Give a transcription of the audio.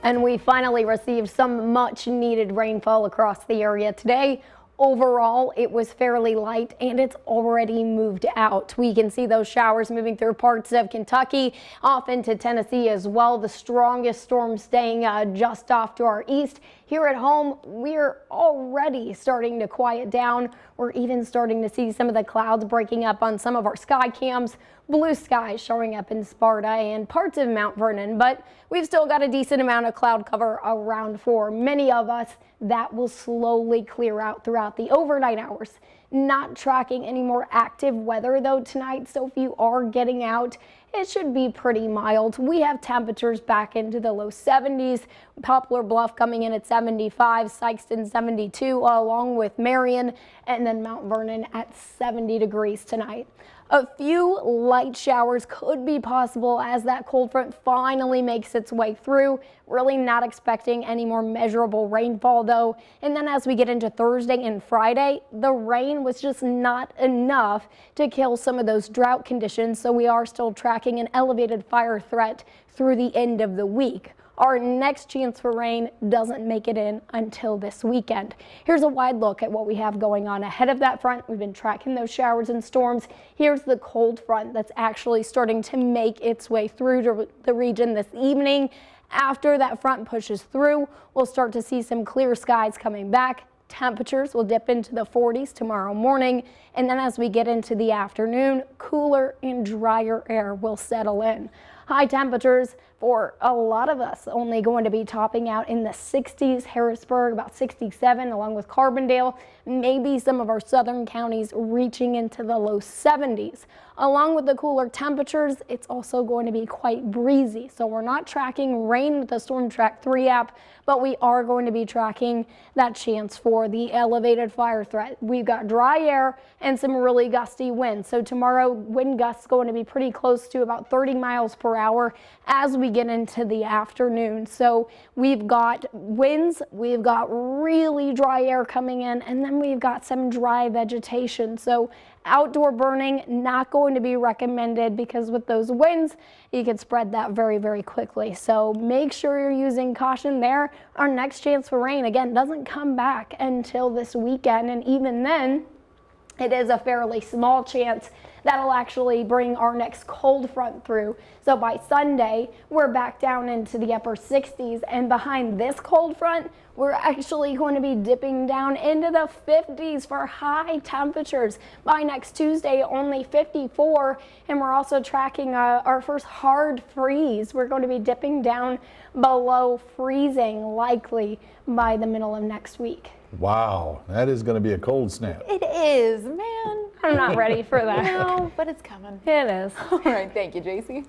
And we finally received some much needed rainfall across the area today. Overall, it was fairly light and it's already moved out. We can see those showers moving through parts of Kentucky, off into Tennessee as well. The strongest storm staying just off to our east. Here at home, we're already starting to quiet down. We're even starting to see some of the clouds breaking up on some of our sky cams. Blue skies showing up in Sparta and parts of Mount Vernon, but we've still got a decent amount of cloud cover around for many of us. That will slowly clear out throughout the overnight hours. Not tracking any more active weather though tonight, so if you are getting out, it should be pretty mild. We have temperatures back into the low 70s. Poplar Bluff coming in at 75, Sikeston 72, along with Marion, and then Mount Vernon at 70 degrees tonight. A few light showers could be possible as that cold front finally makes its way through. Really not expecting any more measurable rainfall though. And then as we get into Thursday and Friday, the rain was just not enough to kill some of those drought conditions. So we are still tracking an elevated fire threat through the end of the week. Our next chance for rain doesn't make it in until this weekend. Here's a wide look at what we have going on ahead of that front. We've been tracking those showers and storms. Here's the cold front that's actually starting to make its way through to the region this evening. After that front pushes through, we'll start to see some clear skies coming back. Temperatures will dip into the 40s tomorrow morning, and then as we get into the afternoon, cooler and drier air will settle in. High temperatures for a lot of us only going to be topping out in the 60s. Harrisburg about 67, along with Carbondale, maybe some of our southern counties reaching into the low 70s. Along with the cooler temperatures, it's also going to be quite breezy. So we're not tracking rain with the Storm Track 3 app, but we are going to be tracking that chance for the elevated fire threat. We've got dry air and some really gusty winds. So tomorrow, wind gusts going to be pretty close to about 30 miles per hour as we get into the afternoon. So we've got winds, we've got really dry air coming in, and then we've got some dry vegetation. So outdoor burning not going to be recommended because with those winds, you can spread that very, very quickly. So make sure you're using caution there. Our next chance for rain, again, doesn't come back until this weekend, and even then, it is a fairly small chance that'll actually bring our next cold front through. So by Sunday, we're back down into the upper 60s, and behind this cold front, we're actually going to be dipping down into the 50s for high temperatures. By next Tuesday, only 54, and we're also tracking our first hard freeze. We're going to be dipping down below freezing likely by the middle of next week. Wow, that is going to be a cold snap. It is, man. I'm not ready for that. No, but it's coming. It is. All right, thank you, JC.